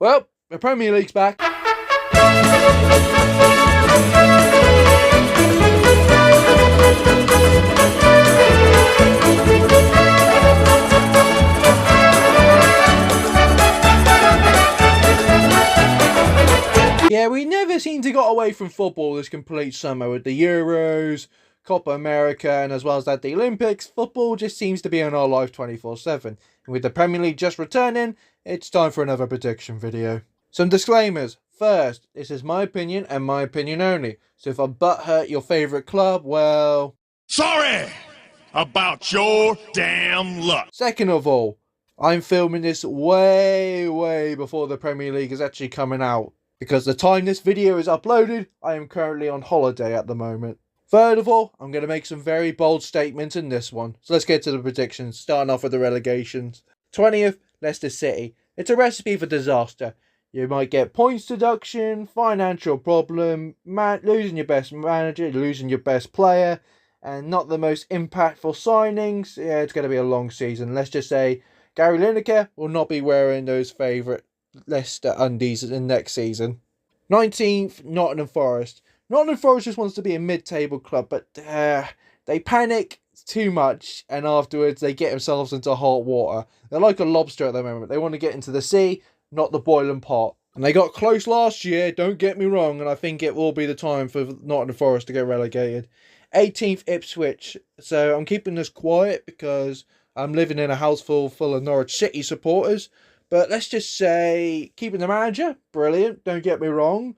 Well, the Premier League's back. Yeah, we never seem to got away from football this complete summer with the Euros, Copa America, and as well as that the Olympics. Football just seems to be in our life 24/7. And with the Premier League just returning, it's time for another prediction video. Some disclaimers. First, this is my opinion and my opinion only. So if I butthurt your favourite club, well... sorry about your damn luck. Second of all, I'm filming this way before the Premier League is actually coming out. Because the time this video is uploaded, I am currently on holiday at the moment. Third of all, I'm going to make some very bold statements in this one. So let's get to the predictions, starting off with the relegations. 20th, Leicester City. It's a recipe for disaster. You might get points deduction, financial problem, losing your best manager, losing your best player, and not the most impactful signings. Yeah, it's going to be a long season. Let's just say Gary Lineker will not be wearing those favourite Leicester undies in next season. 19th, Nottingham Forest. Nottingham Forest just wants to be a mid-table club, but they panic too much, and afterwards they get themselves into hot water. They're like a lobster at the moment. They want to get into the sea, not the boiling pot. And they got close last year, don't get me wrong, and I think it will be the time for Nottingham Forest to get relegated. 18th, Ipswich. So I'm keeping this quiet because I'm living in a house full of Norwich City supporters. But let's just say, keeping the manager, brilliant, don't get me wrong.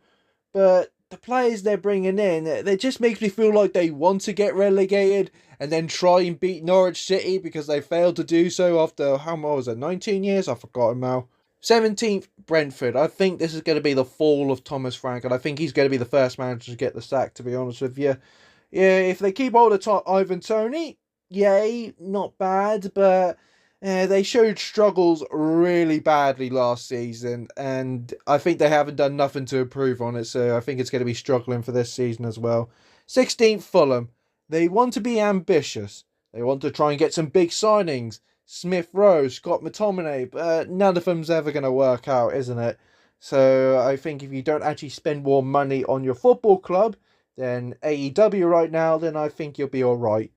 But the players they're bringing in, it just makes me feel like they want to get relegated and then try and beat Norwich City because they failed to do so after, how much was it, 19 years? I've forgotten now. 17th, Brentford. I think this is going to be the fall of Thomas Frank, and I think he's going to be the first manager to get the sack, to be honest with you. Yeah, if they keep hold of Ivan Toney, yay, not bad, but... they showed struggles really badly last season, and I think they haven't done nothing to improve on it, so I think it's going to be struggling for this season as well. 16th, Fulham. They want to be ambitious. They want to try and get some big signings. Smith Rowe, Scott McTominay, but none of them's ever going to work out, isn't it? So I think if you don't actually spend more money on your football club than AEW right now, then I think you'll be alright.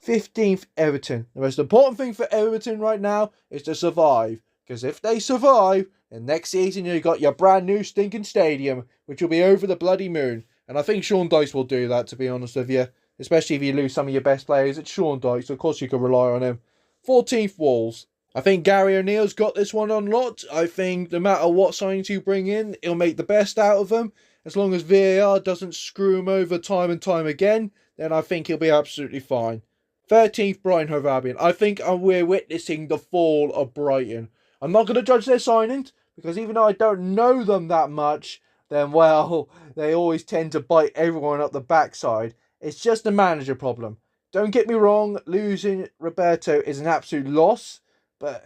15th, Everton. The most important thing for Everton right now is to survive. Because if they survive, then next season you've got your brand new stinking stadium, which will be over the bloody moon. And I think Sean Dyche will do that, to be honest with you. Especially if you lose some of your best players. It's Sean Dyche, so of course you can rely on him. 14th, Wolves. I think Gary O'Neill's got this one unlocked. I think no matter what signings you bring in, he'll make the best out of them. As long as VAR doesn't screw him over time and time again, then I think he'll be absolutely fine. 13th, Brighton Hove Albion. I think we're witnessing the fall of Brighton. I'm not going to judge their signings, because even though I don't know them that much, then, well, they always tend to bite everyone up the backside. It's just a manager problem. Don't get me wrong, losing Roberto is an absolute loss, but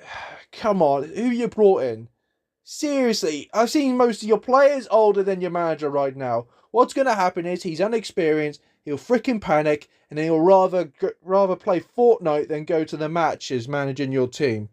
come on, who you brought in? Seriously, I've seen most of your players older than your manager right now. What's going to happen is he's inexperienced, he'll freaking panic, and then he'll rather play Fortnite than go to the matches managing your team.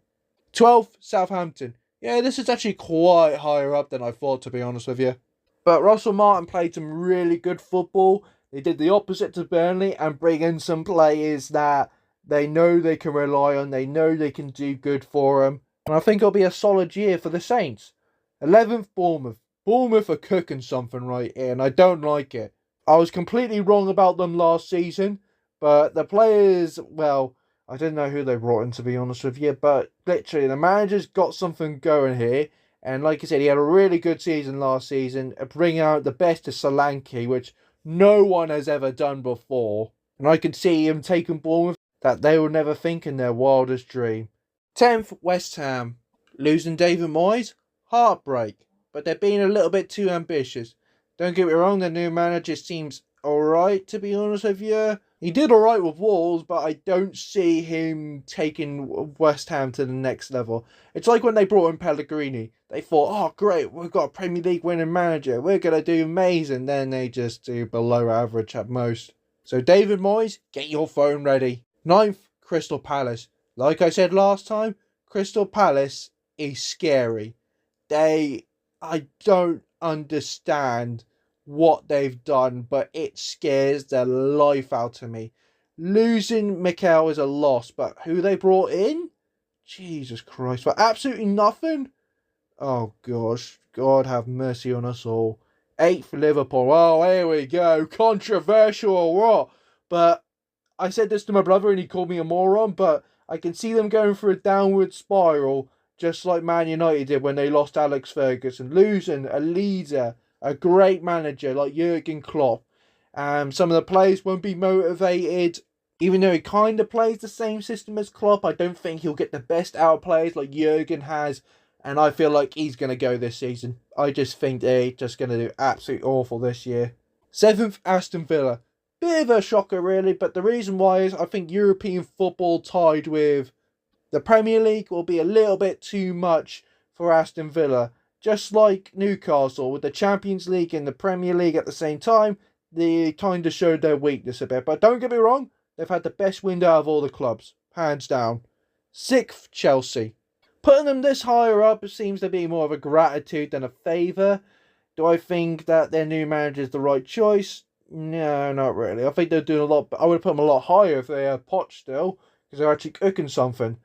12th, Southampton. Yeah, this is actually quite higher up than I thought, to be honest with you. But Russell Martin played some really good football. They did the opposite to Burnley and bring in some players that they know they can rely on. They know they can do good for them. And I think it'll be a solid year for the Saints. 11th, Bournemouth. Bournemouth are cooking something right here, and I don't like it. I was completely wrong about them last season, but the players, well, I didn't know who they brought in, to be honest with you, but literally the manager's got something going here, and like I said, he had a really good season last season, bringing out the best of Solanke, which no one has ever done before, and I could see him taking Bournemouth that they will never think in their wildest dream. 10th, West Ham. Losing David Moyes? Heartbreak, but they're being a little bit too ambitious. Don't get me wrong, the new manager seems alright, to be honest with you. He did alright with Wolves, but I don't see him taking West Ham to the next level. It's like when they brought in Pellegrini. They thought, oh great, we've got a Premier League winning manager, we're going to do amazing. Then they just do below average at most. So David Moyes, get your phone ready. 9th, Crystal Palace. Like I said last time, Crystal Palace is scary. I don't understand what they've done, but it scares the life out of me. Losing Mikel is a loss, but who they brought in? Jesus Christ, for absolutely nothing? Oh gosh, God have mercy on us all. 8th for Liverpool. Oh, here we go. Controversial or what? But I said this to my brother and he called me a moron, but I can see them going through a downward spiral, just like Man United did when they lost Alex Ferguson, losing a leader, a great manager like Jurgen Klopp. Some of the players won't be motivated. Even though he kind of plays the same system as Klopp, I don't think he'll get the best out of players like Jurgen has. And I feel like he's going to go this season. I just think they're just going to do absolutely awful this year. 7th, Aston Villa. Bit of a shocker, really, but the reason why is I think European football tied with the Premier League will be a little bit too much for Aston Villa. Just like Newcastle, with the Champions League and the Premier League at the same time, they kind of showed their weakness a bit. But don't get me wrong, they've had the best window of all the clubs, hands down. 6th, Chelsea. Putting them this higher up seems to be more of a gratitude than a favour. Do I think that their new manager is the right choice? No, not really. I think they're doing a lot. I would have put them a lot higher if they had Poch still, because they're actually cooking something.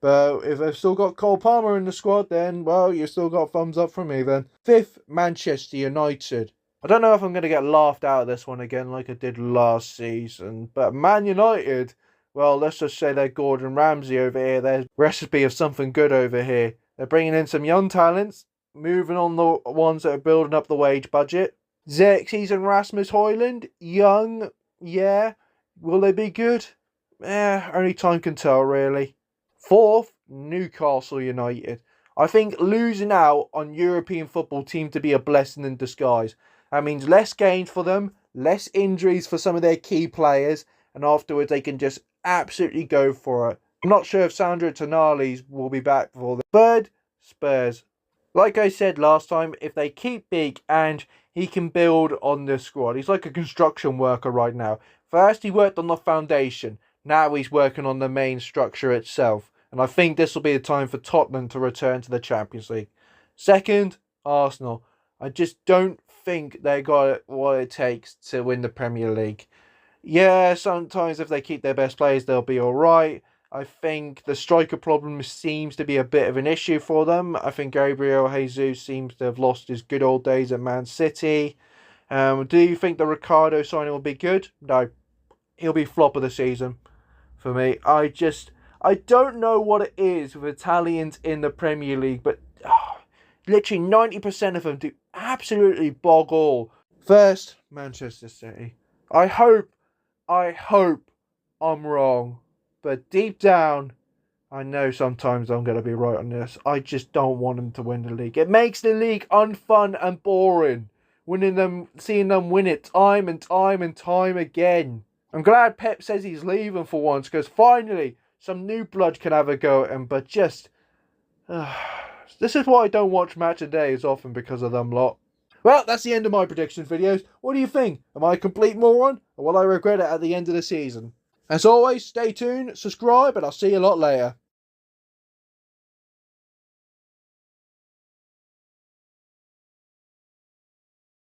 But if they've still got Cole Palmer in the squad, then, well, you still got thumbs up from me then. 5th, Manchester United. I don't know if I'm going to get laughed out of this one again like I did last season, but Man United, well, let's just say they're Gordon Ramsay over here. There's recipe of something good over here. They're bringing in some young talents, moving on the ones that are building up the wage budget. Xerxes and Rasmus Højlund, young, yeah. Will they be good? Only time can tell, really. 4th, Newcastle United. I think losing out on European football seemed to be a blessing in disguise. That means less gains for them, less injuries for some of their key players, and afterwards they can just absolutely go for it. I'm not sure if Sandro Tonali will be back for the 3rd, Spurs. Like I said last time, if they keep big and he can build on the squad. He's like a construction worker right now. First he worked on the foundation. Now he's working on the main structure itself. And I think this will be the time for Tottenham to return to the Champions League. 2nd, Arsenal. I just don't think they got what it takes to win the Premier League. Yeah, sometimes if they keep their best players, they'll be alright. I think the striker problem seems to be a bit of an issue for them. I think Gabriel Jesus seems to have lost his good old days at Man City. Do you think the Ricardo signing will be good? No. He'll be flop of the season for me. I don't know what it is with Italians in the Premier League, but literally 90% of them do absolutely bog all. 1st, Manchester City. I hope I'm wrong. But deep down, I know sometimes I'm going to be right on this. I just don't want them to win the league. It makes the league unfun and boring. Seeing them win it time and time and time again. I'm glad Pep says he's leaving for once, because finally some new blood can have a go at him. But just, this is why I don't watch Match of Days often, because of them lot. Well, that's the end of my prediction videos. What do you think? Am I a complete moron, or will I regret it at the end of the season? As always, stay tuned, subscribe, and I'll see you a lot later.